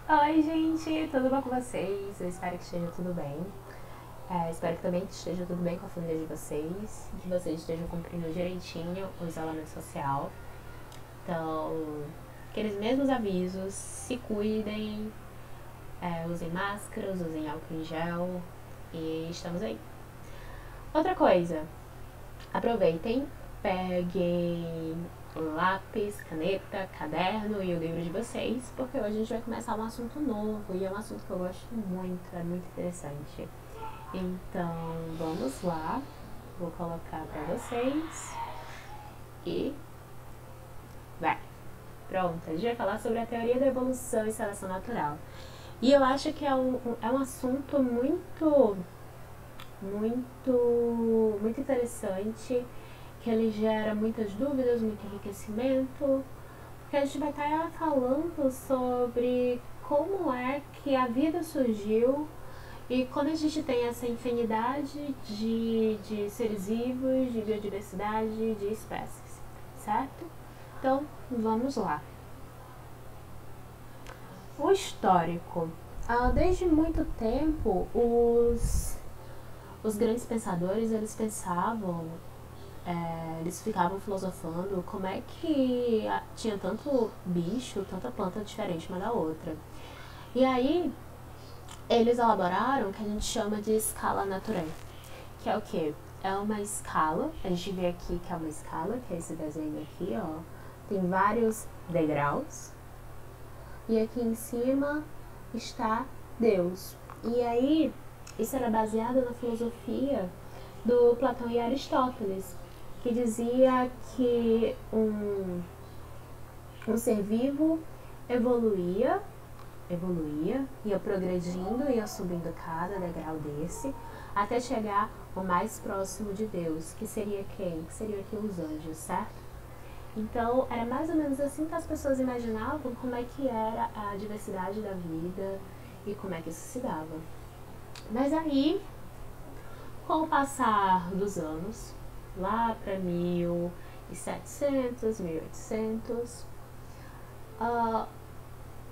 Oi, gente, tudo bom com vocês? Eu espero que esteja tudo bem. Espero que também esteja tudo bem com a família de vocês, que vocês estejam cumprindo direitinho o isolamento social. Então, aqueles mesmos avisos, se cuidem, usem máscaras, usem álcool em gel e estamos aí. Outra coisa, aproveitem, peguem lápis, caneta, caderno e o livro de vocês, porque hoje a gente vai começar um assunto novo e é um assunto que eu gosto muito, é muito interessante. Então, vamos lá, vou colocar para vocês e vai. Pronto, a gente vai falar sobre a teoria da evolução e seleção natural. E eu acho que é um assunto muito interessante, que ele gera muitas dúvidas, muito enriquecimento, porque a gente vai estar falando sobre como é que a vida surgiu e como a gente tem essa infinidade de seres vivos, de biodiversidade, de espécies, certo? Então, vamos lá. O histórico. Desde muito tempo, os grandes pensadores, eles pensavam, eles ficavam filosofando como é que tinha tanto bicho, tanta planta diferente uma da outra. E aí, eles elaboraram o que a gente chama de escala natural, que é o quê? É uma escala, a gente vê aqui que é uma escala, que é esse desenho aqui, ó. Tem vários degraus, e aqui em cima está Deus. E aí, isso era baseado na filosofia do Platão e Aristóteles, que dizia que um ser vivo evoluía, ia progredindo, ia subindo cada degrau desse, até chegar o mais próximo de Deus, que seria quem? Que seria aqui os anjos, certo? Então, era mais ou menos assim que as pessoas imaginavam como é que era a diversidade da vida e como é que isso se dava. Mas aí, com o passar dos anos, lá para 1700, 1800,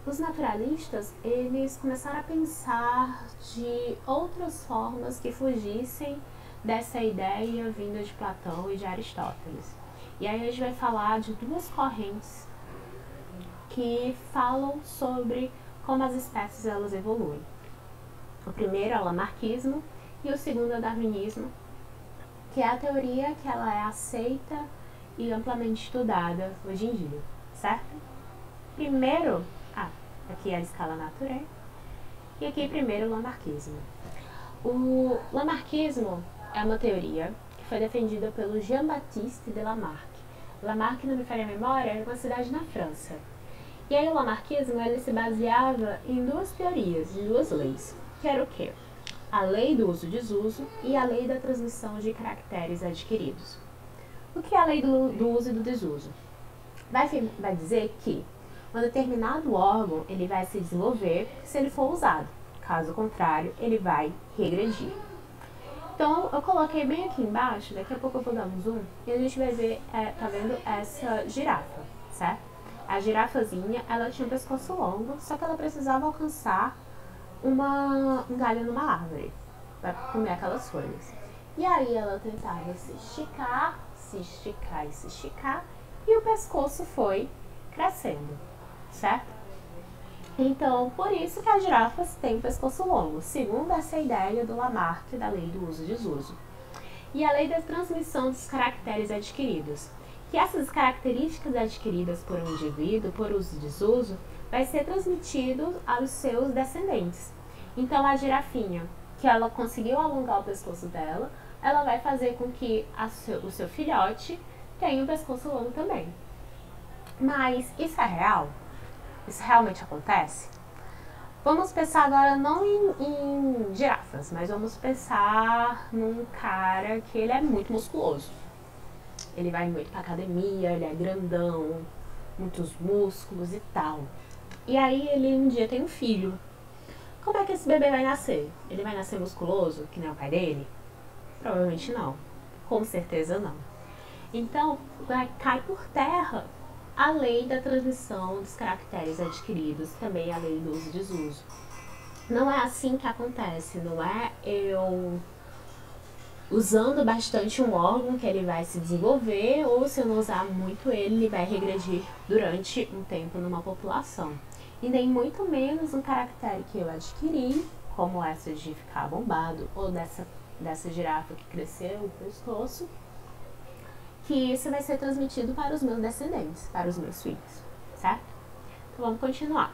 os naturalistas, eles começaram a pensar de outras formas que fugissem dessa ideia vinda de Platão e de Aristóteles. E aí a gente vai falar de duas correntes que falam sobre como as espécies elas evoluem. O primeiro é o lamarquismo e o segundo é o darwinismo, que é a teoria que ela é aceita e amplamente estudada hoje em dia, certo? Primeiro, aqui é a escala natural e aqui primeiro o lamarquismo. O lamarquismo é uma teoria que foi defendida pelo Jean-Baptiste de Lamarck. Lamarck, não me falha a memória, era uma cidade na França. E aí o lamarquismo ele se baseava em duas teorias, em duas leis, que era o quê? A lei do uso-desuso e a lei da transmissão de caracteres adquiridos. O que é a lei do uso e do desuso? Vai dizer que um determinado órgão ele vai se desenvolver se ele for usado. Caso contrário, ele vai regredir. Então, eu coloquei bem aqui embaixo, daqui a pouco eu vou dar um zoom, e a gente vai ver, tá vendo essa girafa, certo? A girafazinha, ela tinha um pescoço longo, só que ela precisava alcançar um galho numa árvore, para comer aquelas folhas. E aí ela tentava se esticar, e se esticar, e o pescoço foi crescendo, certo? Então, por isso que as girafas têm um pescoço longo, segundo essa ideia do Lamarck da lei do uso e desuso. E a lei da transmissão dos caracteres adquiridos, que essas características adquiridas por um indivíduo, por uso e desuso, vai ser transmitido aos seus descendentes. Então, a girafinha, que ela conseguiu alongar o pescoço dela, ela vai fazer com que o seu filhote tenha um pescoço longo também. Mas isso é real? Isso realmente acontece? Vamos pensar agora não em girafas, mas vamos pensar num cara que ele é muito musculoso. Ele vai muito pra academia, ele é grandão, muitos músculos e tal. E aí ele um dia tem um filho. Como é que esse bebê vai nascer? Ele vai nascer musculoso, que nem o pai dele? Provavelmente não. Com certeza não. Então, cai por terra além da transmissão dos caracteres adquiridos, também a lei do uso e desuso. Não é assim que acontece, não é eu usando bastante um órgão que ele vai se desenvolver, ou se eu não usar muito ele vai regredir durante um tempo numa população. E nem muito menos um caractere que eu adquiri, como essa de ficar bombado, ou dessa girafa que cresceu o pescoço, que isso vai ser transmitido para os meus descendentes, para os meus filhos, certo? Então vamos continuar.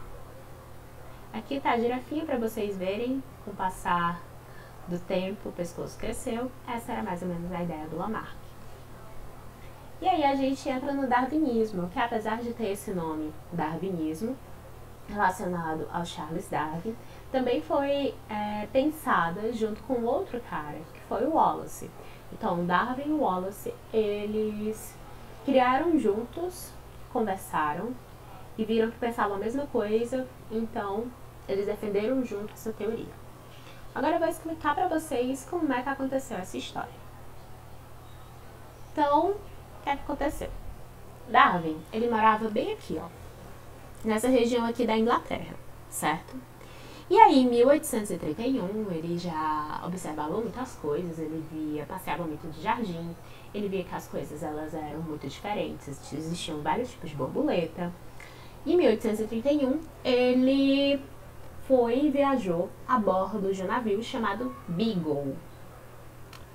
Aqui está a girafinha para vocês verem, com o passar do tempo o pescoço cresceu. Essa era mais ou menos a ideia do Lamarck. E aí a gente entra no darwinismo, que apesar de ter esse nome, darwinismo, relacionado ao Charles Darwin, também foi pensada junto com outro cara, que foi o Wallace. Então, Darwin e Wallace, eles criaram juntos, conversaram e viram que pensavam a mesma coisa, então eles defenderam juntos essa teoria. Agora eu vou explicar para vocês como é que aconteceu essa história. Então, o que é que aconteceu? Darwin, ele morava bem aqui, ó, nessa região aqui da Inglaterra, certo? E aí, em 1831, ele já observava muitas coisas, ele passeava muito de jardim, ele via que as coisas elas eram muito diferentes, existiam vários tipos de borboleta. Em 1831, ele foi e viajou a bordo de um navio chamado Beagle.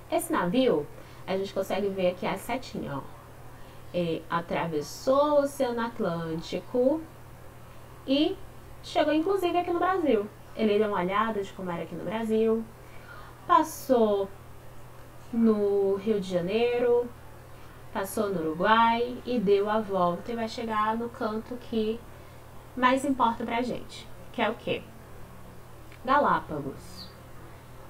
Esse navio, a gente consegue ver aqui a setinha, ó. Atravessou o Oceano Atlântico e chegou inclusive aqui no Brasil. Ele deu uma olhada de como era aqui no Brasil, passou no Rio de Janeiro, passou no Uruguai e deu a volta e vai chegar no canto que mais importa pra gente, que é o quê? Galápagos.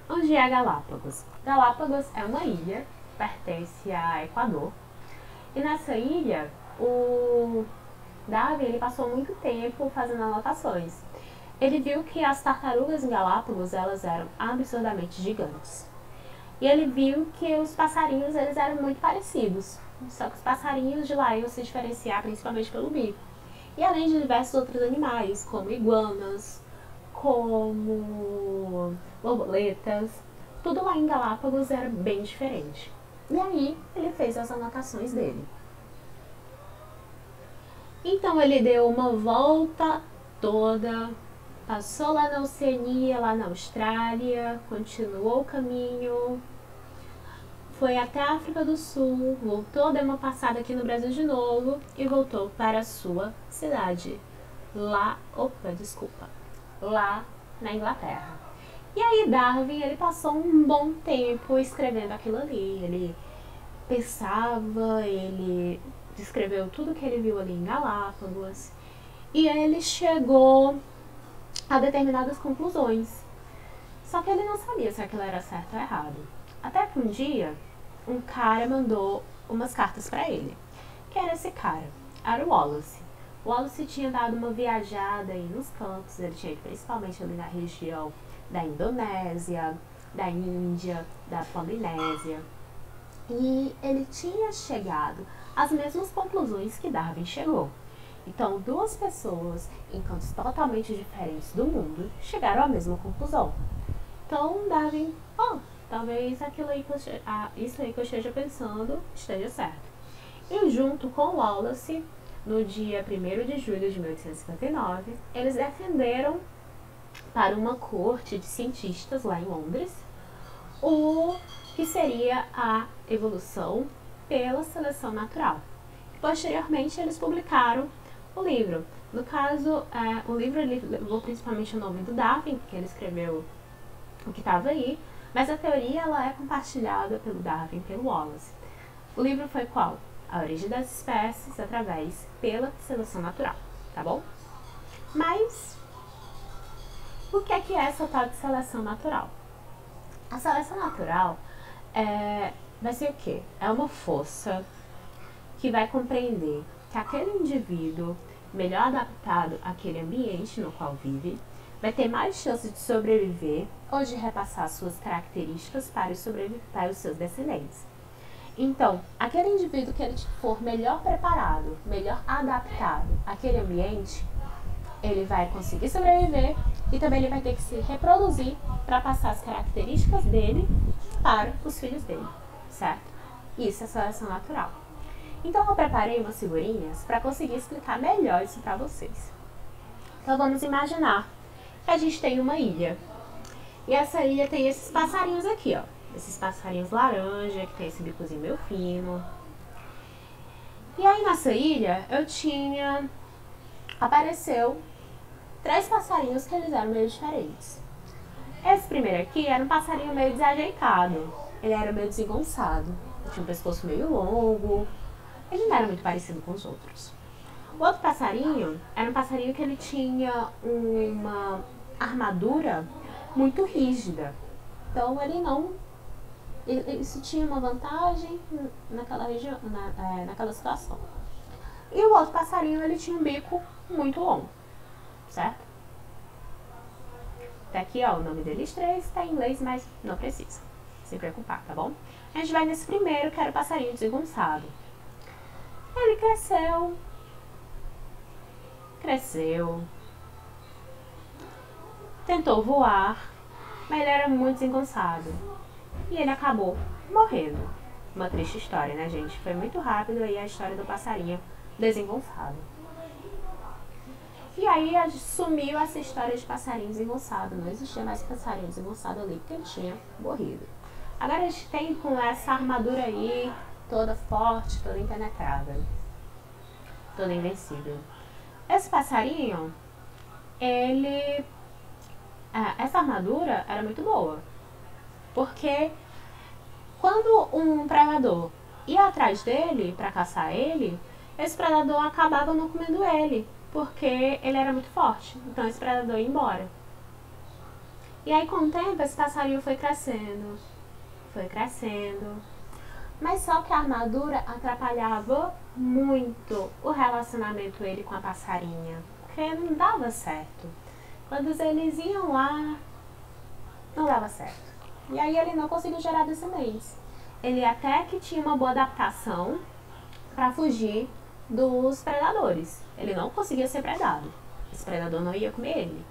Onde é Galápagos? Galápagos é uma ilha, pertence a Equador, e nessa ilha o Darwin ele passou muito tempo fazendo anotações. Ele viu que as tartarugas em Galápagos elas eram absurdamente gigantes. E ele viu que os passarinhos eles eram muito parecidos. Só que os passarinhos de lá iam se diferenciar principalmente pelo bico. E além de diversos outros animais, como iguanas, como borboletas, tudo lá em Galápagos era bem diferente. E aí ele fez as anotações dele. Então ele deu uma volta toda, passou lá na Oceania, lá na Austrália, continuou o caminho, foi até a África do Sul, voltou, deu uma passada aqui no Brasil de novo e voltou para a sua cidade, lá na Inglaterra. E aí Darwin, ele passou um bom tempo escrevendo aquilo ali, ele pensava, ele descreveu tudo que ele viu ali em Galápagos e ele chegou a determinadas conclusões. Só que ele não sabia se aquilo era certo ou errado. Até que um dia, um cara mandou umas cartas para ele. Quem era esse cara? Era o Wallace. O Wallace tinha dado uma viajada aí nos cantos, ele tinha ido principalmente ali na região da Indonésia, da Índia, da Polinésia. E ele tinha chegado às mesmas conclusões que Darwin chegou. Então, duas pessoas em cantos totalmente diferentes do mundo chegaram à mesma conclusão. Então, Darwin, talvez isso aí que eu esteja pensando esteja certo. E junto com Wallace, no dia 1º de julho de 1859, eles defenderam para uma corte de cientistas lá em Londres o que seria a evolução pela seleção natural. Posteriormente, eles publicaram o livro. No caso, o livro ele levou principalmente o nome do Darwin, porque ele escreveu o que estava aí, mas a teoria ela é compartilhada pelo Darwin e pelo Wallace. O livro foi qual? A origem das espécies através pela seleção natural, tá bom? Mas o que é essa tal de seleção natural? A seleção natural vai ser o quê? É uma força que vai compreender que aquele indivíduo melhor adaptado àquele ambiente no qual vive vai ter mais chance de sobreviver ou de repassar suas características para os seus descendentes. Então, aquele indivíduo que ele for melhor preparado, melhor adaptado àquele ambiente, ele vai conseguir sobreviver e também ele vai ter que se reproduzir para passar as características dele para os filhos dele, certo? Isso é seleção natural. Então eu preparei umas figurinhas para conseguir explicar melhor isso para vocês. Então vamos imaginar que a gente tem uma ilha. E essa ilha tem esses passarinhos aqui, ó. Esses passarinhos laranja, que tem esse bicozinho meio fino. E aí nessa ilha apareceu 3 passarinhos que eles eram meio diferentes. Esse primeiro aqui era um passarinho meio desajeitado. Ele era meio desengonçado. Tinha um pescoço meio longo. Ele não era muito parecido com os outros. O outro passarinho era um passarinho que ele tinha uma armadura muito rígida. Então isso tinha uma vantagem naquela região, naquela situação. E o outro passarinho, ele tinha um bico muito longo, certo? Tá aqui, ó, o nome deles 3, tá em inglês, mas não precisa se preocupar, tá bom? A gente vai nesse primeiro, que era o passarinho desengonçado. Ele cresceu, tentou voar, mas ele era muito desengonçado. E ele acabou morrendo. Uma triste história, né, gente? Foi muito rápido aí a história do passarinho desengonçado. E aí sumiu essa história de passarinho desengonçado. Não existia mais passarinho desengonçado ali, porque ele tinha morrido. Agora a gente tem com essa armadura aí, toda forte, toda impenetrável, toda invencível. Esse passarinho, essa armadura era muito boa. Porque quando um predador ia atrás dele para caçar ele, esse predador acabava não comendo ele, porque ele era muito forte. Então esse predador ia embora. E aí com o tempo esse passarinho foi crescendo. Mas só que a armadura atrapalhava muito o relacionamento dele com a passarinha, porque não dava certo. Quando eles iam lá, não dava certo. E aí ele não conseguiu gerar descendentes. Ele até que tinha uma boa adaptação para fugir dos predadores. Ele não conseguia ser predado. Esse predador não ia comer ele.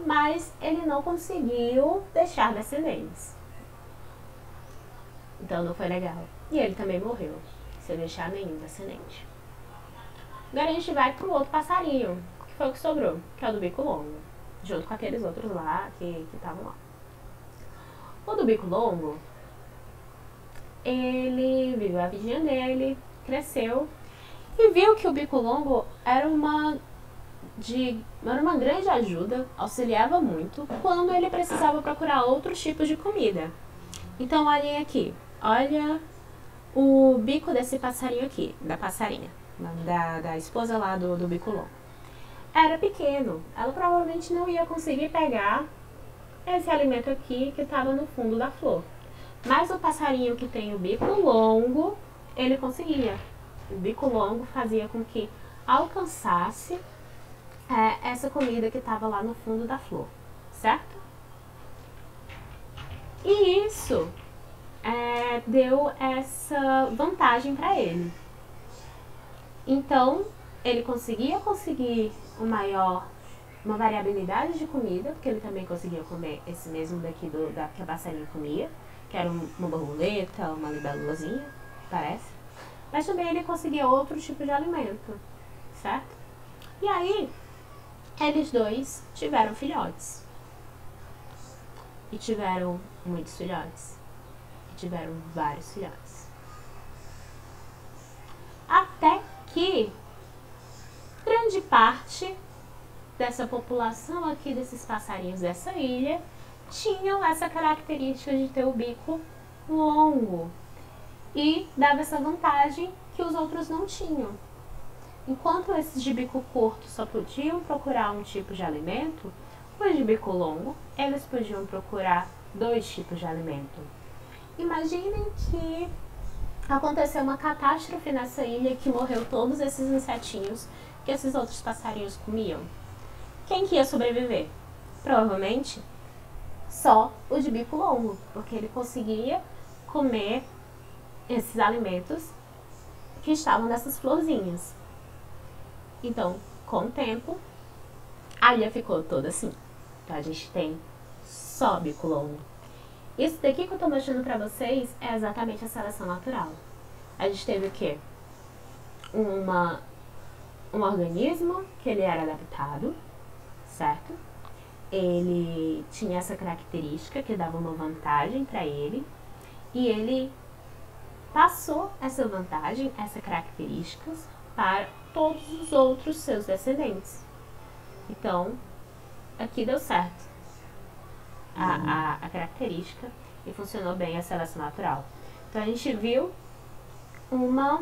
Mas ele não conseguiu deixar descendentes. Então não foi legal. E ele também morreu, sem deixar nenhum descendente. Agora a gente vai pro outro passarinho, que foi o que sobrou, que é o do bico longo. Junto com aqueles outros lá que estavam lá. O do bico longo, ele viveu a vidinha dele, cresceu e viu que o bico longo era uma grande ajuda, auxiliava muito quando ele precisava procurar outros tipos de comida. Então olhem aqui, olha o bico desse passarinho aqui, da passarinha, da esposa lá do bico longo. Era pequeno, ela provavelmente não ia conseguir pegar esse alimento aqui que estava no fundo da flor. Mas o passarinho que tem o bico longo, ele conseguia. O bico longo fazia com que alcançasse essa comida que estava lá no fundo da flor, certo? E isso deu essa vantagem para ele. Então, ele conseguir uma variabilidade de comida, porque ele também conseguia comer esse mesmo daqui que a passarinha comia, que era uma borboleta, uma libélulazinha, parece. Mas também ele conseguia outro tipo de alimento, certo? E aí, eles dois tiveram filhotes. E tiveram muitos filhotes. E tiveram vários filhotes. Até que grande parte dessa população aqui, desses passarinhos dessa ilha, tinham essa característica de ter o bico longo e dava essa vantagem que os outros não tinham. Enquanto esses de bico curto só podiam procurar um tipo de alimento, os de bico longo, eles podiam procurar 2 tipos de alimento. Imaginem que aconteceu uma catástrofe nessa ilha que morreu todos esses insetinhos que esses outros passarinhos comiam. Quem que ia sobreviver? Provavelmente só o de bico longo, porque ele conseguia comer esses alimentos que estavam nessas florzinhas. Então, com o tempo, a ilha ficou toda assim. Então, a gente tem só bico longo. Isso daqui que eu tô mostrando pra vocês é exatamente a seleção natural. A gente teve o quê? Um organismo que ele era adaptado, certo? Ele tinha essa característica que dava uma vantagem para ele, e ele passou essa vantagem, essas características, para todos os outros seus descendentes. Então, aqui deu certo a característica e funcionou bem a seleção natural. Então, a gente viu uma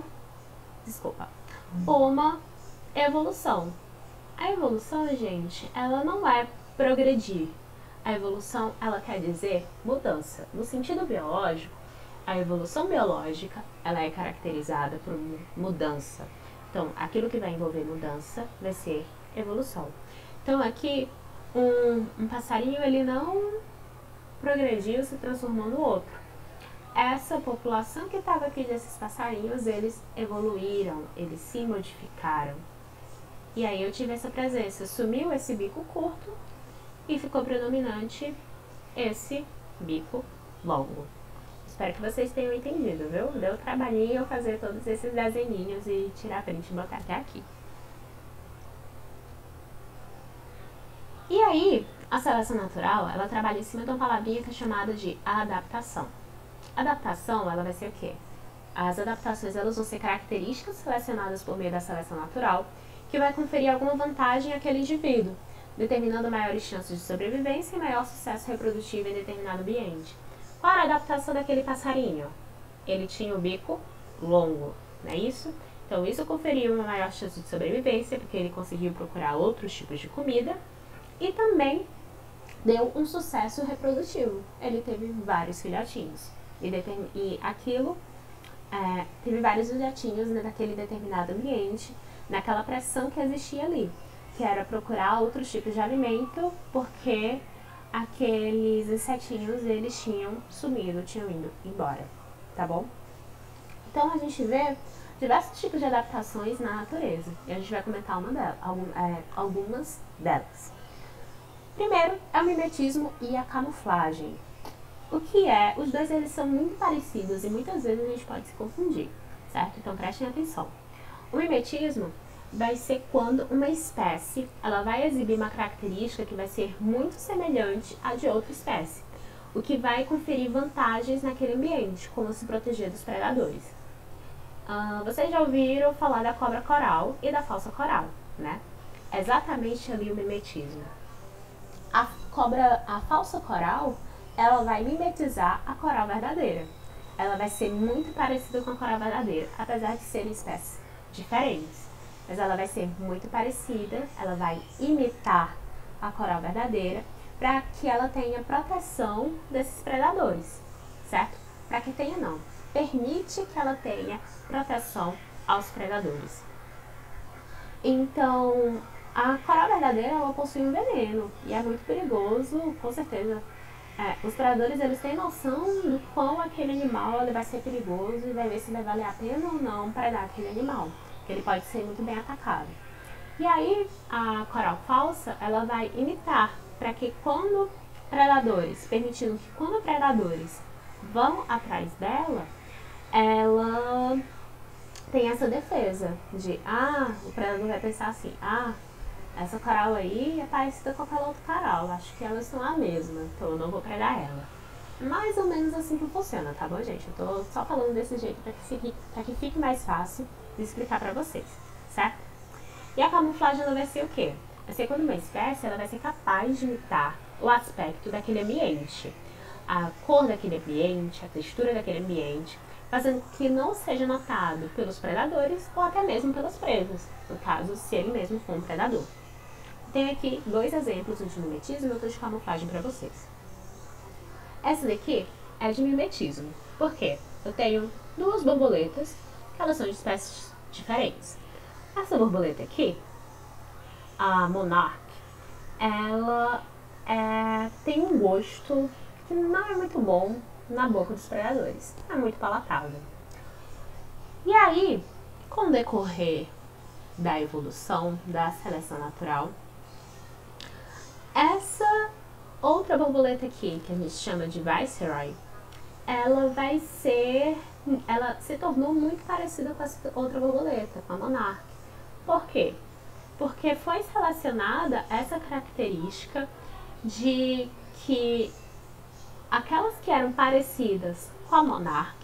evolução. A evolução, gente, ela não é progredir. A evolução, ela quer dizer mudança. No sentido biológico, a evolução biológica, ela é caracterizada por mudança. Então, aquilo que vai envolver mudança vai ser evolução. Então, aqui, um passarinho, ele não progrediu, se transformou no outro. Essa população que estava aqui desses passarinhos, eles evoluíram, eles se modificaram. E aí eu tive essa presença, sumiu esse bico curto e ficou predominante esse bico longo. Espero que vocês tenham entendido, viu? Deu trabalhinho eu fazer todos esses desenhinhos e tirar print e botar até aqui. E aí, a seleção natural, ela trabalha em cima de uma palavrinha que é chamada de adaptação. Adaptação, ela vai ser o quê? As adaptações, elas vão ser características selecionadas por meio da seleção natural, que vai conferir alguma vantagem àquele indivíduo, determinando maiores chances de sobrevivência e maior sucesso reprodutivo em determinado ambiente. Qual era a adaptação daquele passarinho? Ele tinha o bico longo, não é isso? Então, isso conferiu uma maior chance de sobrevivência, porque ele conseguiu procurar outros tipos de comida, e também deu um sucesso reprodutivo. Ele teve vários filhotinhos. E aquilo teve vários filhotinhos naquele determinado ambiente, naquela pressão que existia ali, que era procurar outros tipos de alimento, porque aqueles insetinhos, eles tinham sumido, tinham ido embora, tá bom? Então, a gente vê diversos tipos de adaptações na natureza, e a gente vai comentar algumas delas. Primeiro, é o mimetismo e a camuflagem. O que é? Os dois, eles são muito parecidos e muitas vezes a gente pode se confundir, certo? Então, prestem atenção. O mimetismo vai ser quando uma espécie, ela vai exibir uma característica que vai ser muito semelhante à de outra espécie, o que vai conferir vantagens naquele ambiente, como se proteger dos predadores. Vocês já ouviram falar da cobra coral e da falsa coral, né? É exatamente ali o mimetismo. A falsa coral, ela vai mimetizar a coral verdadeira. Ela vai ser muito parecida com a coral verdadeira, apesar de serem espécies diferentes. Mas ela vai ser muito parecida, ela vai imitar a coral verdadeira para que ela tenha proteção desses predadores, certo? Para que tenha não, permite que ela tenha proteção aos predadores. Então, a coral verdadeira, ela possui um veneno e é muito perigoso, com certeza. Os predadores, eles têm noção do quão aquele animal ele vai ser perigoso e vai ver se vai valer a pena ou não predar aquele animal, que ele pode ser muito bem atacado. E aí, a coral falsa, ela vai imitar para que permitindo que quando predadores vão atrás dela, ela tem essa defesa de, o predador vai pensar assim, essa coral aí é parecida com aquela outra coral, acho que elas são a mesma, então eu não vou predar ela. É mais ou menos assim que funciona, tá bom, gente? Eu tô só falando desse jeito para que fique mais fácil de explicar para vocês, certo? E a camuflagem, ela vai ser o quê? Vai ser quando uma espécie, ela vai ser capaz de imitar o aspecto daquele ambiente, a cor daquele ambiente, a textura daquele ambiente, fazendo com que não seja notado pelos predadores ou até mesmo pelas presas, no caso, se ele mesmo for um predador. Tenho aqui dois exemplos, um de mimetismo e outro de camuflagem para vocês. Essa daqui é de mimetismo. Por quê? Eu tenho duas borboletas, que elas são de espécies diferentes. Essa borboleta aqui, a Monarch, ela tem um gosto que não é muito bom na boca dos predadores. É muito palatável. E aí, com o decorrer da evolução, da seleção natural, essa outra borboleta aqui, que a gente chama de Viceroy, ela se tornou muito parecida com essa outra borboleta, com a Monarch. Por quê? Porque foi selecionada essa característica de que aquelas que eram parecidas com a Monarch,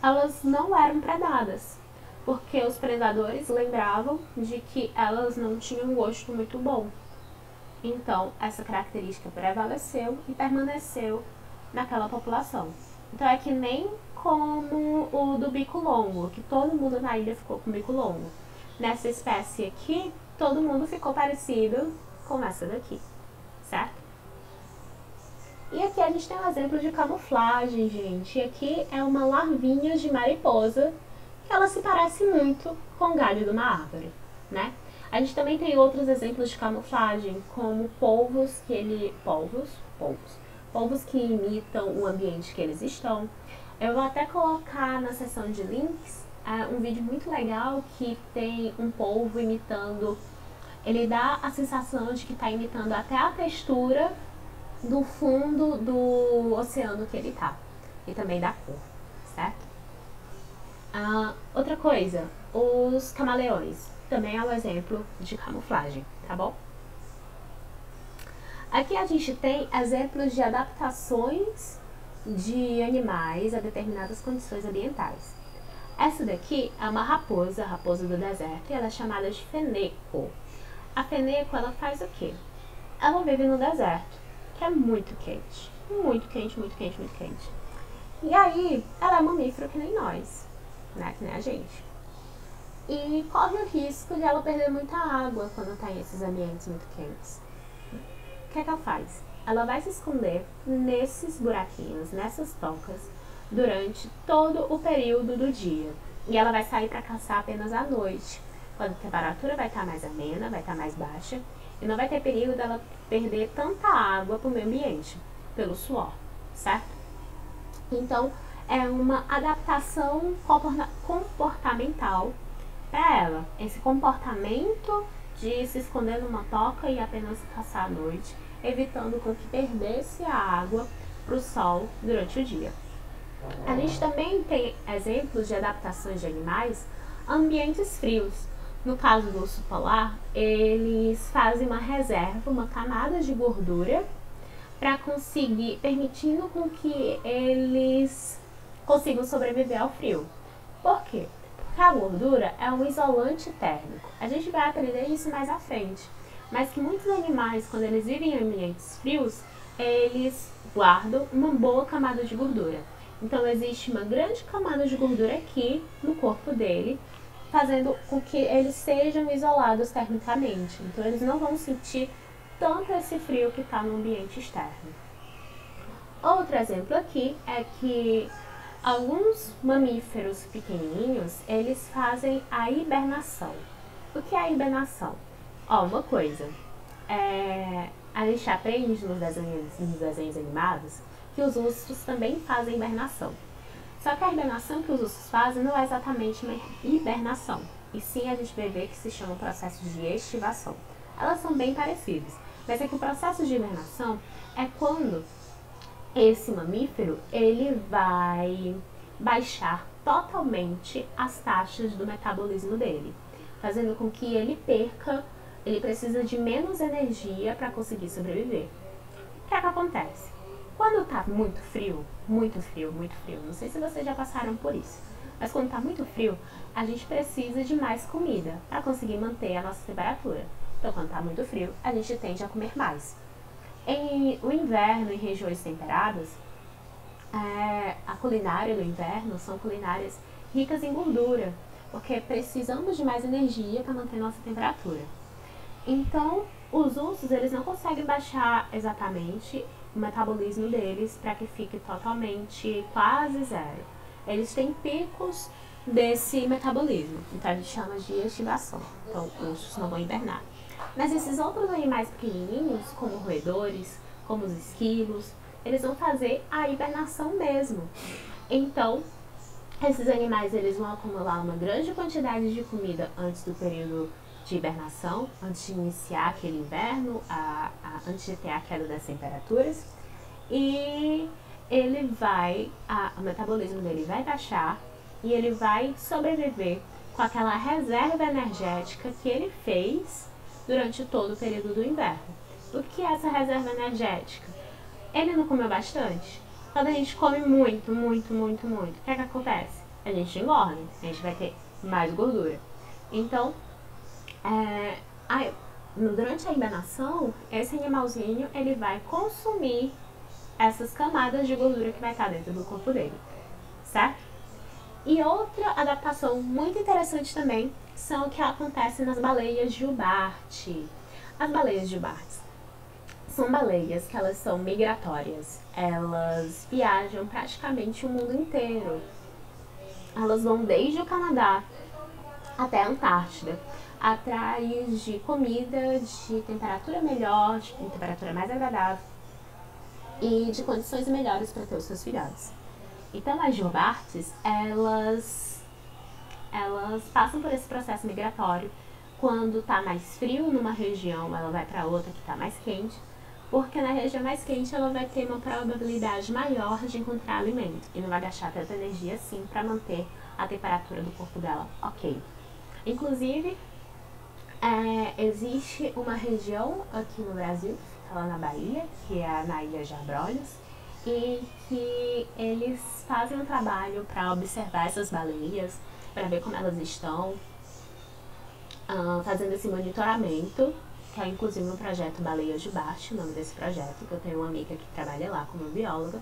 elas não eram predadas, porque os predadores lembravam de que elas não tinham um gosto muito bom. Então, essa característica prevaleceu e permaneceu naquela população. Então, é que nem como o do bico longo, que todo mundo na ilha ficou com bico longo. Nessa espécie aqui, todo mundo ficou parecido com essa daqui, certo? E aqui a gente tem um exemplo de camuflagem, gente. E aqui é uma larvinha de mariposa, que ela se parece muito com o galho de uma árvore, né? A gente também tem outros exemplos de camuflagem, como polvos que imitam o ambiente que eles estão. Eu vou até colocar na seção de links um vídeo muito legal que tem um polvo imitando, ele dá a sensação de que está imitando até a textura do fundo do oceano que ele tá, e também da cor, certo? Outra coisa, os camaleões, também é um exemplo de camuflagem, tá bom? Aqui a gente tem exemplos de adaptações de animais a determinadas condições ambientais. Essa daqui é uma raposa, a raposa do deserto, e ela é chamada de feneco. A feneco, ela faz o quê? Ela vive no deserto, que é muito quente. Muito quente, muito quente, muito quente. E aí, ela é mamífero que nem nós, né? Que nem a gente. E corre o risco de ela perder muita água quando está em esses ambientes muito quentes. O que é que ela faz? Ela vai se esconder nesses buraquinhos, nessas tocas, durante todo o período do dia. E ela vai sair para caçar apenas à noite, quando a temperatura vai estar mais amena, vai estar mais baixa, e não vai ter perigo dela perder tanta água para o meio ambiente, pelo suor, certo? Então, é uma adaptação comportamental para ela. Esse comportamento de se esconder numa toca e apenas caçar à noite, evitando com que perdesse a água para o sol durante o dia. A gente também tem exemplos de adaptações de animais a ambientes frios. No caso do urso polar, eles fazem uma reserva, uma camada de gordura para conseguir, permitindo com que eles consigam sobreviver ao frio. Por quê? Porque a gordura é um isolante térmico. A gente vai aprender isso mais à frente. Mas que muitos animais, quando eles vivem em ambientes frios, eles guardam uma boa camada de gordura. Então existe uma grande camada de gordura aqui no corpo dele, fazendo com que eles sejam isolados termicamente. Então eles não vão sentir tanto esse frio que está no ambiente externo. Outro exemplo aqui é que alguns mamíferos pequenininhos, eles fazem a hibernação. O que é a hibernação? Uma coisa, a gente aprende nos desenhos animados que os ursos também fazem hibernação. Só que a hibernação que os ursos fazem não é exatamente uma hibernação, e sim a gente vai ver que se chama processo de estivação. Elas são bem parecidas, mas é que o processo de hibernação é quando esse mamífero ele vai baixar totalmente as taxas do metabolismo dele, fazendo com que ele precisa de menos energia para conseguir sobreviver. O que é que acontece? Quando está muito frio, muito frio, muito frio, não sei se vocês já passaram por isso, mas quando está muito frio, a gente precisa de mais comida para conseguir manter a nossa temperatura. Então, quando está muito frio, a gente tende a comer mais. O inverno, em regiões temperadas, a culinária do inverno são culinárias ricas em gordura, porque precisamos de mais energia para manter nossa temperatura. Então, os ursos, eles não conseguem baixar exatamente o metabolismo deles para que fique totalmente quase zero. Eles têm picos desse metabolismo, então a gente chama de estivação. Então, os ursos não vão hibernar. Mas esses outros animais pequenininhos, como roedores, como os esquilos, eles vão fazer a hibernação mesmo. Então, Esses animais eles vão acumular uma grande quantidade de comida antes do período de hibernação, antes de iniciar aquele inverno, antes de ter a queda das temperaturas, e o metabolismo dele vai baixar e ele vai sobreviver com aquela reserva energética que ele fez durante todo o período do inverno. O que é essa reserva energética? Ele não comeu bastante? Quando a gente come muito, o que é que acontece? A gente engorda, a gente vai ter mais gordura. Então, durante a hibernação, esse animalzinho ele vai consumir essas camadas de gordura que vai estar dentro do corpo dele, certo? E outra adaptação muito interessante também são o que acontece nas baleias jubarte. As baleias jubartes são baleias que elas são migratórias. Elas viajam praticamente o mundo inteiro. Elas vão desde o Canadá até a Antártida, atrás de comida, de temperatura melhor, de temperatura mais agradável e de condições melhores para ter os seus filhotes. Então as jubartes, elas passam por esse processo migratório. Quando está mais frio numa região, ela vai para outra que está mais quente, porque na região mais quente ela vai ter uma probabilidade maior de encontrar alimento e não vai gastar tanta energia assim para manter a temperatura do corpo dela ok. Inclusive, existe uma região aqui no Brasil, que fica lá na Bahia, que é na Ilha de Abrolhos, e que eles fazem um trabalho para observar essas baleias, para ver como elas estão, fazendo esse monitoramento, que é inclusive um projeto Baleia Jubarte, o nome desse projeto, que eu tenho uma amiga que trabalha lá como bióloga,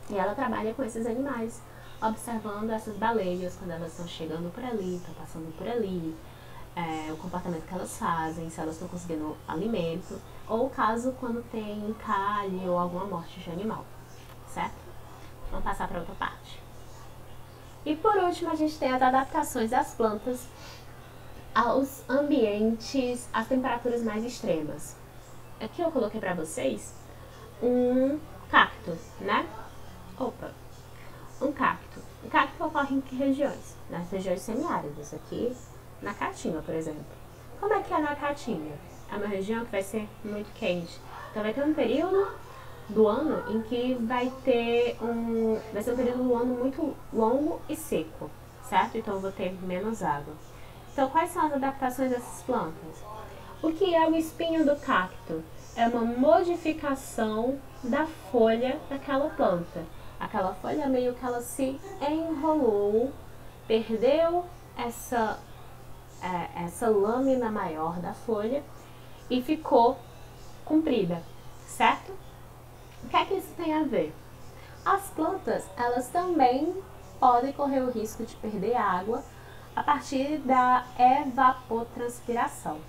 e ela trabalha com esses animais, observando essas baleias quando elas estão chegando por ali, estão passando por ali, o comportamento que elas fazem, se elas estão conseguindo alimento, ou caso quando tem encalhe ou alguma morte de animal, certo? Vamos passar para outra parte. E por último, a gente tem as adaptações das plantas aos ambientes, às temperaturas mais extremas. Aqui eu coloquei para vocês um cacto, né? Um cacto. O cacto ocorre em que regiões? Nas regiões semiáridas, aqui na Caatinga, por exemplo. Como é que é na Caatinga? É uma região que vai ser muito quente. Então vai ter um período do ano em que vai ser um período do ano muito longo e seco, certo? Então eu vou ter menos água. Então quais são as adaptações dessas plantas? O que é o espinho do cacto? É uma modificação da folha daquela planta. Aquela folha meio que ela se enrolou, perdeu essa lâmina maior da folha e ficou comprida, certo? O que é que isso tem a ver? As plantas, elas também podem correr o risco de perder água a partir da evapotranspiração,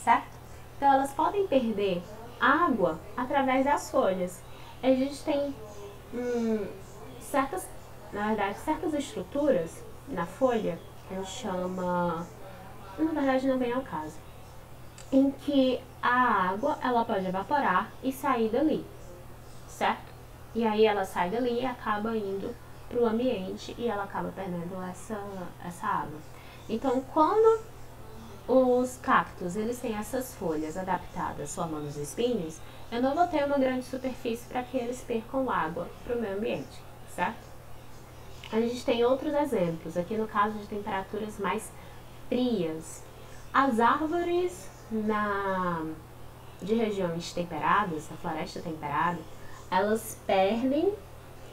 certo? Então elas podem perder água através das folhas. Existem certas estruturas na folha que a gente chama, na verdade não vem ao caso, em que a água ela pode evaporar e sair dali, certo? E aí ela sai dali e acaba indo para o ambiente e ela acaba perdendo essa água. Então, quando os cactos eles têm essas folhas adaptadas formando os espinhos, eu não vou ter uma grande superfície para que eles percam água para o meio ambiente, certo? A gente tem outros exemplos, aqui no caso de temperaturas mais frias. As árvores de regiões temperadas, a floresta temperada, elas perdem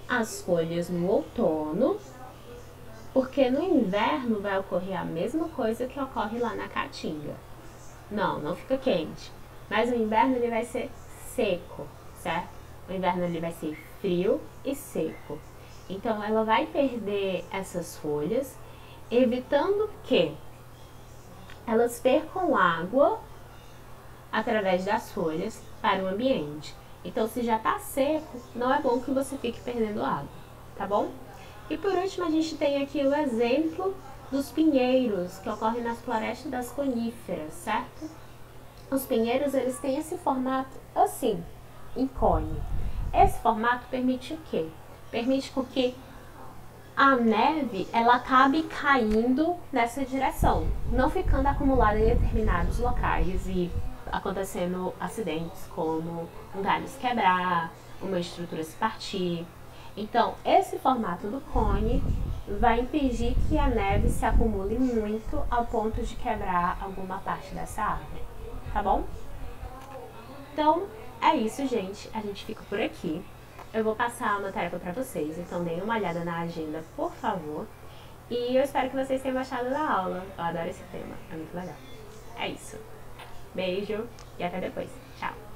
as folhas no outono, porque no inverno vai ocorrer a mesma coisa que ocorre lá na Caatinga. Não fica quente, mas o inverno ele vai ser seco, certo? O inverno ele vai ser frio e seco. Então ela vai perder essas folhas, evitando que elas percam água através das folhas para o ambiente. Então se já está seco, não é bom que você fique perdendo água, tá bom? E por último a gente tem aqui o exemplo dos pinheiros que ocorrem nas florestas das coníferas, certo? Os pinheiros eles têm esse formato assim, em cone. Esse formato permite o quê? Permite com que a neve ela acabe caindo nessa direção, não ficando acumulada em determinados locais e acontecendo acidentes como um galho se quebrar, uma estrutura se partir. Então, esse formato do cone vai impedir que a neve se acumule muito ao ponto de quebrar alguma parte dessa árvore, tá bom? Então, é isso, gente. A gente fica por aqui. Eu vou passar uma tarefa para vocês, então deem uma olhada na agenda, por favor. E eu espero que vocês tenham gostado da aula. Eu adoro esse tema, é muito legal. É isso. Beijo e até depois. Tchau!